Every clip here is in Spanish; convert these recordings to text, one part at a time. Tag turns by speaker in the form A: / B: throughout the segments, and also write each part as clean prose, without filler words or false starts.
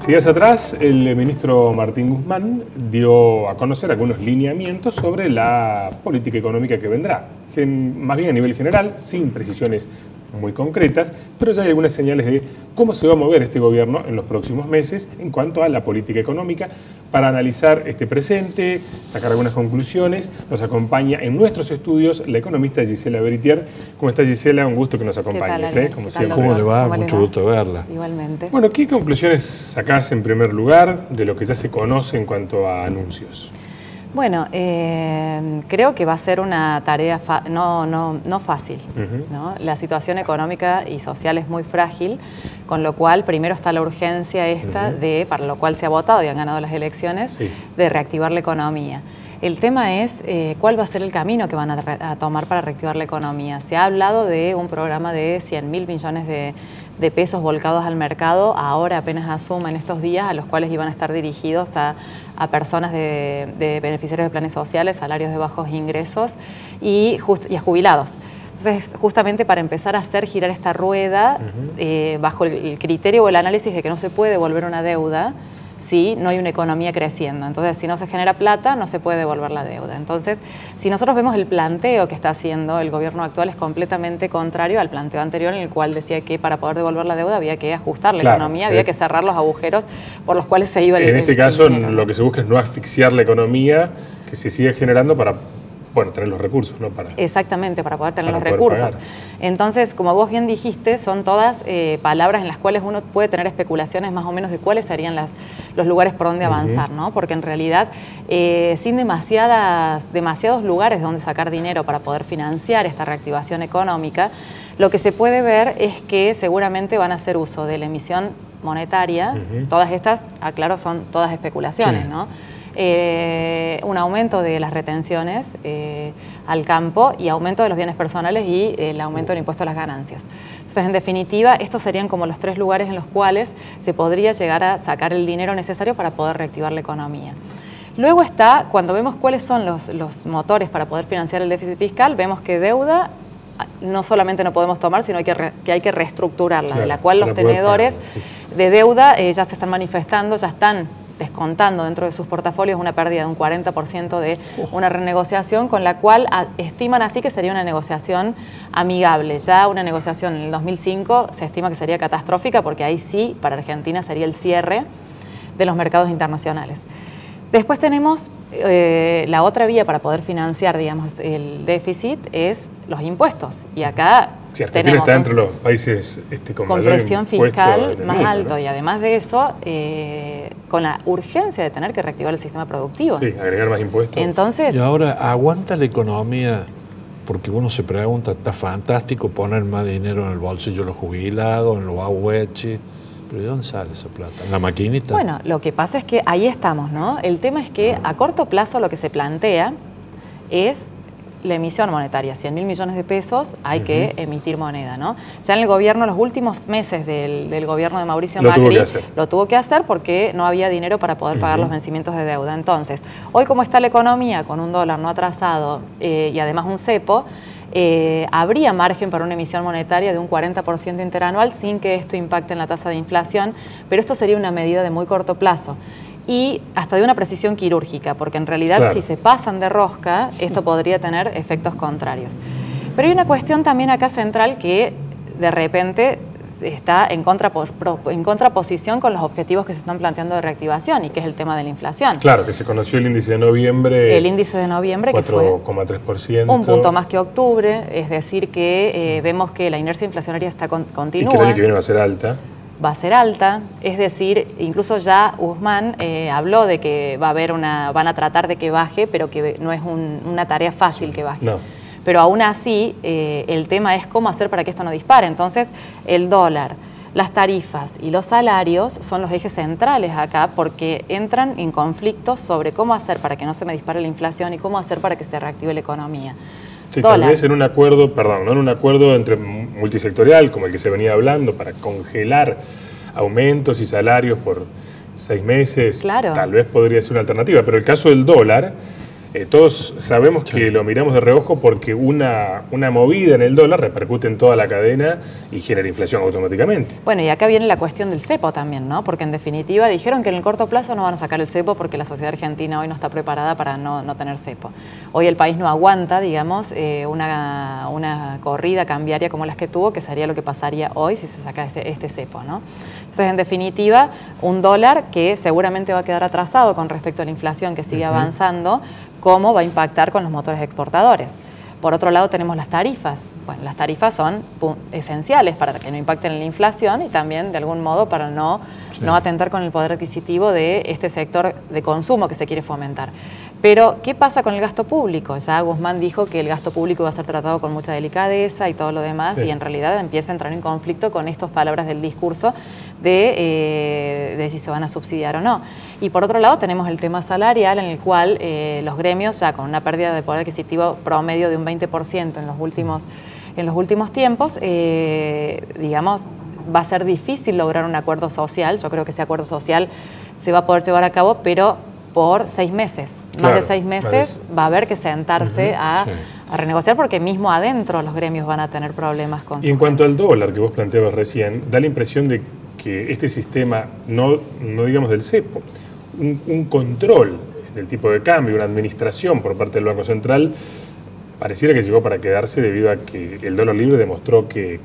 A: Días atrás, el ministro Martín Guzmán dio a conocer algunos lineamientos sobre la política económica que vendrá, que más bien a nivel general, sin precisiones muy concretas, pero ya hay algunas señales de cómo se va a mover este gobierno en los próximos meses en cuanto a la política económica. Para analizar este presente, sacar algunas conclusiones, nos acompaña en nuestros estudios la economista Gisela Beritier. ¿Cómo está, Gisela? Un gusto que nos acompañes. Como siempre.
B: ¿Cómo le va? Mucho gusto verla.
C: Igualmente.
A: Bueno, ¿qué conclusiones sacás en primer lugar de lo que ya se conoce en cuanto a anuncios?
C: Bueno, creo que va a ser una tarea no fácil, ¿no? La situación económica y social es muy frágil, con lo cual primero está la urgencia esta para lo cual se ha votado y han ganado las elecciones, de reactivar la economía. El tema es cuál va a ser el camino que van a tomar para reactivar la economía. Se ha hablado de un programa de 100.000 millones de pesos volcados al mercado, ahora apenas asumen estos días, a los cuales iban a estar dirigidos a personas de beneficiarios de planes sociales, salarios de bajos ingresos y a jubilados. Entonces, justamente para empezar a hacer girar esta rueda, bajo el criterio o el análisis de que no se puede devolver una deuda si no hay una economía creciendo. Entonces, si no se genera plata, no se puede devolver la deuda. Entonces, si nosotros vemos el planteo que está haciendo el gobierno actual, es completamente contrario al planteo anterior, en el cual decía que para poder devolver la deuda había que ajustar la economía, había que cerrar los agujeros por los cuales se iba el dinero.
A: En este caso, lo que se busca es no asfixiar la economía, que se sigue generando para tener los recursos, ¿no?
C: Exactamente, para poder tener los recursos. Entonces, como vos bien dijiste, son todas palabras en las cuales uno puede tener especulaciones más o menos de cuáles serían los lugares por donde avanzar, ¿no? Porque en realidad, sin demasiados lugares de donde sacar dinero para poder financiar esta reactivación económica, lo que se puede ver es que seguramente van a hacer uso de la emisión monetaria. Todas estas, aclaro, son todas especulaciones, ¿no? Un aumento de las retenciones al campo y aumento de los bienes personales y el aumento del impuesto a las ganancias. Entonces, en definitiva, estos serían como los 3 lugares en los cuales se podría llegar a sacar el dinero necesario para poder reactivar la economía. Luego está, cuando vemos cuáles son los motores para poder financiar el déficit fiscal, vemos que deuda no solamente no podemos tomar, sino que hay que reestructurarla, de la cual los tenedores de deuda ya se están manifestando, ya están descontando dentro de sus portafolios una pérdida de un 40% de una renegociación, con la cual estiman así que sería una negociación amigable. Ya una negociación en el 2005 se estima que sería catastrófica, porque ahí sí, para Argentina sería el cierre de los mercados internacionales. Después tenemos la otra vía para poder financiar, digamos, el déficit es los impuestos. Y acá
A: Argentina está entre los países con
C: presión fiscal más alto, ¿no? Y además de eso, con la urgencia de tener que reactivar el sistema productivo.
A: Sí, agregar más impuestos.
C: Entonces,
B: y ahora, ¿aguanta la economía? Porque uno se pregunta, está fantástico poner más dinero en el bolsillo de los jubilados, en los ahueches, pero ¿de dónde sale esa plata? ¿En la maquinita?
C: Bueno, lo que pasa es que ahí estamos, ¿no? El tema es que a corto plazo lo que se plantea es la emisión monetaria, 100.000 millones de pesos, hay que emitir moneda, ¿no? Ya en el gobierno, los últimos meses del gobierno de Mauricio Macri, lo tuvo que hacer porque no había dinero para poder pagar los vencimientos de deuda. Entonces, hoy como está la economía, con un dólar no atrasado y además un cepo, habría margen para una emisión monetaria de un 40% interanual sin que esto impacte en la tasa de inflación, pero esto sería una medida de muy corto plazo. Y hasta de una precisión quirúrgica, porque en realidad si se pasan de rosca, esto podría tener efectos contrarios. Pero hay una cuestión también acá central que de repente está en contraposición con los objetivos que se están planteando de reactivación, y que es el tema de la inflación.
A: Claro, que se conoció el índice de noviembre.
C: El índice de noviembre, que fue
A: 4,3%.
C: Un punto más que octubre, es decir que vemos que la inercia inflacionaria está continua.
A: Y que el año que viene va a ser alta.
C: Va a ser alta, es decir, incluso ya Guzmán habló de que van a tratar de que baje, pero que no es una tarea fácil que baje. No. Pero aún así, el tema es cómo hacer para que esto no dispare. Entonces, el dólar, las tarifas y los salarios son los ejes centrales acá, porque entran en conflictos sobre cómo hacer para que no se me dispare la inflación y cómo hacer para que se reactive la economía.
A: Sí, tal vez en un acuerdo, no en un acuerdo entre multisectorial, como el que se venía hablando, para congelar aumentos y salarios por 6 meses, tal vez podría ser una alternativa. Pero el caso del dólar Todos sabemos que lo miramos de reojo porque una movida en el dólar repercute en toda la cadena y genera inflación automáticamente.
C: Bueno, y acá viene la cuestión del cepo también, ¿no? Porque en definitiva dijeron que en el corto plazo no van a sacar el cepo porque la sociedad argentina hoy no está preparada para no tener cepo. Hoy el país no aguanta, digamos, una corrida cambiaria como las que tuvo, que sería lo que pasaría hoy si se saca este cepo, ¿no? Entonces, en definitiva, un dólar que seguramente va a quedar atrasado con respecto a la inflación que sigue avanzando, cómo va a impactar con los motores exportadores. Por otro lado tenemos las tarifas. Bueno, las tarifas son esenciales para que no impacten en la inflación y también de algún modo para no atentar con el poder adquisitivo de este sector de consumo que se quiere fomentar. Pero, ¿qué pasa con el gasto público? Ya Guzmán dijo que el gasto público va a ser tratado con mucha delicadeza y todo lo demás, y en realidad empieza a entrar en conflicto con estas palabras del discurso de si se van a subsidiar o no. Y por otro lado tenemos el tema salarial, en el cual los gremios, ya con una pérdida de poder adquisitivo promedio de un 20% en los últimos tiempos, digamos, va a ser difícil lograr un acuerdo social. Yo creo que ese acuerdo social se va a poder llevar a cabo, pero por 6 meses. Más de 6 meses va a haber que sentarse a renegociar, porque mismo adentro los gremios van a tener problemas con...
A: Y en cuanto al dólar que vos planteabas recién, da la impresión de que este sistema, no digamos del cepo, un control del tipo de cambio, una administración por parte del Banco Central, pareciera que llegó para quedarse debido a que el dólar libre demostró que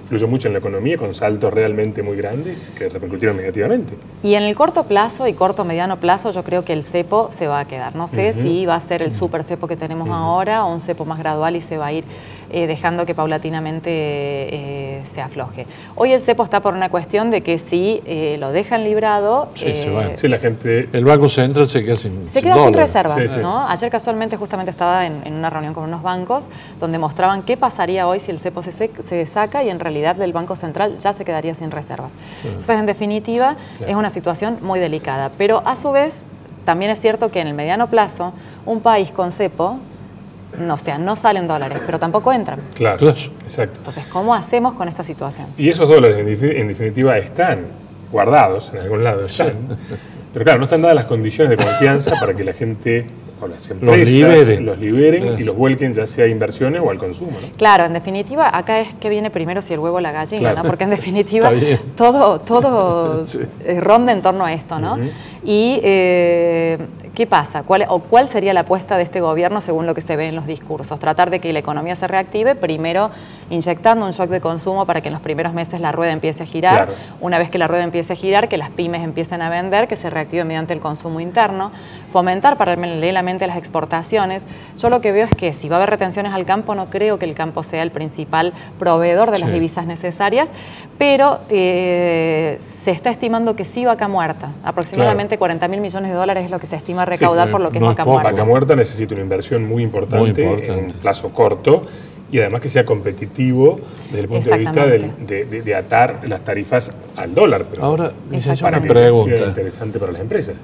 A: influyó mucho en la economía, con saltos realmente muy grandes que repercutieron negativamente.
C: Y en el corto plazo y corto-mediano plazo yo creo que el cepo se va a quedar. No sé si va a ser el super cepo que tenemos ahora o un cepo más gradual y se va a ir dejando que paulatinamente se afloje. Hoy el cepo está por una cuestión de que si lo dejan librado...
A: se va. Sí, la gente...
B: El Banco Central se queda sin
C: reservas, ¿no? Ayer casualmente justamente estaba en una reunión con unos bancos donde mostraban qué pasaría hoy si el cepo se saca, y en realidad el Banco Central ya se quedaría sin reservas. Entonces, en definitiva, es una situación muy delicada. Pero a su vez, también es cierto que en el mediano plazo, un país con cepo, no salen dólares, pero tampoco entran.
A: Claro, exacto.
C: Entonces, ¿cómo hacemos con esta situación?
A: Y esos dólares, en definitiva, están guardados, en algún lado están. Pero claro, no están dadas las condiciones de confianza para que la gente o las empresas los liberen y los vuelquen ya sea a inversiones o al consumo, ¿no?
C: Claro, en definitiva, acá es que viene primero si el huevo o la gallina, ¿no? Porque en definitiva todo ronda en torno a esto, ¿no? Y ¿qué pasa? ¿Cuál sería la apuesta de este gobierno según lo que se ve en los discursos? Tratar de que la economía se reactive, primero inyectando un shock de consumo para que en los primeros meses la rueda empiece a girar. Una vez que la rueda empiece a girar, que las pymes empiecen a vender, que se reactive mediante el consumo interno, fomentar paralelamente las exportaciones. Yo lo que veo es que si va a haber retenciones al campo, no creo que el campo sea el principal proveedor de las divisas necesarias, pero se está estimando que sí vaca muerta. Aproximadamente 40.000 millones de dólares es lo que se estima recaudar por lo que es vaca muerta.
A: Vaca muerta necesita una inversión muy importante en un plazo corto, y además que sea competitivo desde el punto de vista de atar las tarifas al dólar. Pero
B: ahora,
A: para
B: una pregunta.
A: Sea interesante para las empresas.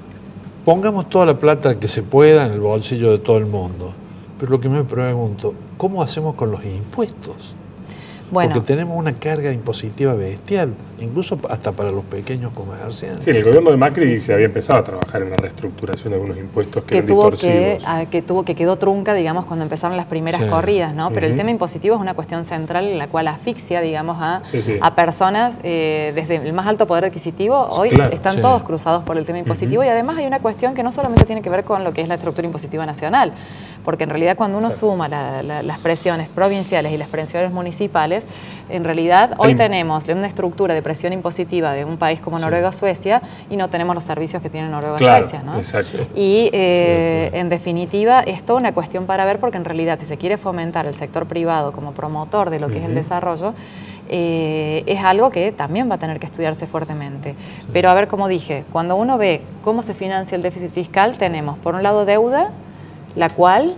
B: Pongamos toda la plata que se pueda en el bolsillo de todo el mundo, pero lo que me pregunto, ¿cómo hacemos con los impuestos?
C: Bueno,
B: porque tenemos una carga impositiva bestial, incluso hasta para los pequeños comerciantes.
A: Sí, el gobierno de Macri se había empezado a trabajar en la reestructuración de algunos impuestos que eran distorsivos.
C: Que quedó trunca, digamos, cuando empezaron las primeras corridas, ¿no? Pero el tema impositivo es una cuestión central en la cual asfixia, digamos, a personas desde el más alto poder adquisitivo. Hoy están todos cruzados por el tema impositivo, y además hay una cuestión que no solamente tiene que ver con lo que es la estructura impositiva nacional, porque en realidad cuando uno suma las presiones provinciales y las presiones municipales, en realidad hoy tenemos una estructura de presión impositiva de un país como Noruega o Suecia, y no tenemos los servicios que tiene Noruega o Suecia, ¿no?
A: Exacto.
C: Y en definitiva es toda una cuestión para ver, porque en realidad si se quiere fomentar el sector privado como promotor de lo que es el desarrollo, es algo que también va a tener que estudiarse fuertemente. Pero a ver, como dije, cuando uno ve cómo se financia el déficit fiscal, tenemos por un lado deuda, la cual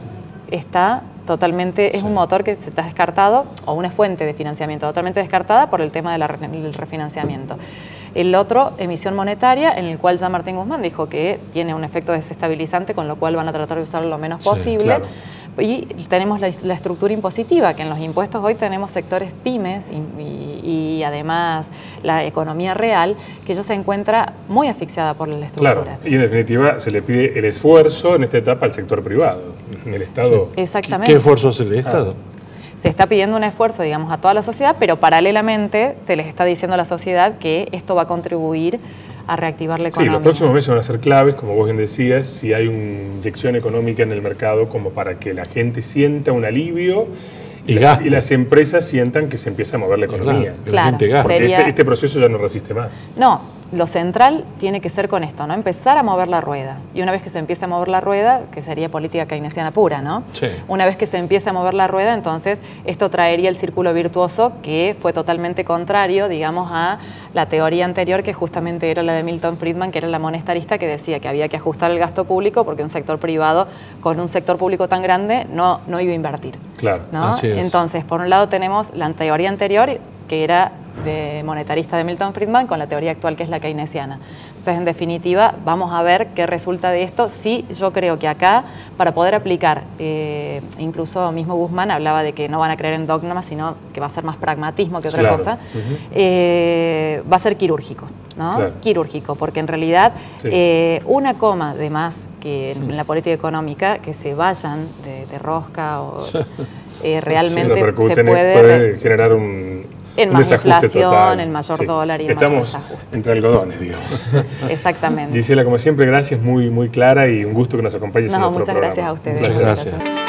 C: está totalmente, es un motor que se está descartado, o una fuente de financiamiento totalmente descartada por el tema del refinanciamiento. El otro, emisión monetaria, en el cual ya Martín Guzmán dijo que tiene un efecto desestabilizante, con lo cual van a tratar de usarlo lo menos posible. Y tenemos la estructura impositiva, que en los impuestos hoy tenemos sectores pymes y además la economía real, que ya se encuentra muy asfixiada por la estructura.
A: Claro, y en definitiva se le pide el esfuerzo en esta etapa al sector privado. El Estado...
C: Sí. Exactamente.
B: ¿Qué esfuerzo hace el Estado?
C: Se está pidiendo un esfuerzo, digamos, a toda la sociedad, pero paralelamente se les está diciendo a la sociedad que esto va a contribuir a reactivar la economía.
A: Sí, los próximos meses van a ser claves, como vos bien decías, si hay una inyección económica en el mercado como para que la gente sienta un alivio y las empresas sientan que se empieza a mover la economía.
B: Claro, la gente gasta.
A: Porque este proceso ya no resiste más.
C: No, lo central tiene que ser con esto, ¿no? Empezar a mover la rueda. Y una vez que se empiece a mover la rueda, que sería política keynesiana pura, ¿no?
B: Sí.
C: Una vez que se empiece a mover la rueda, entonces esto traería el círculo virtuoso que fue totalmente contrario, digamos, a la teoría anterior, que justamente era la de Milton Friedman, que era la monetarista, que decía que había que ajustar el gasto público porque un sector privado con un sector público tan grande no iba a invertir.
A: Claro.
C: ¿No?
B: Así es.
C: Entonces, por un lado tenemos la teoría anterior, que era de monetarista de Milton Friedman, con la teoría actual, que es la keynesiana. Entonces, en definitiva, vamos a ver qué resulta de esto. Sí, yo creo que acá, para poder aplicar, incluso mismo Guzmán hablaba de que no van a creer en dogmas, sino que va a ser más pragmatismo que otra cosa, va a ser quirúrgico, ¿no? Claro. Quirúrgico, porque en realidad una coma de más que en la política económica, que se vayan de rosca o realmente se puede
A: generar un
C: más inflación,
A: total.
C: en mayor dólar y en
A: Estamos
C: mayor desajuste.
A: entre algodones, digamos.
C: Exactamente.
A: Gisela, como siempre, gracias, muy clara y un gusto que nos acompañes en nuestro programa.
C: Muchas gracias a ustedes.
B: Muchas gracias.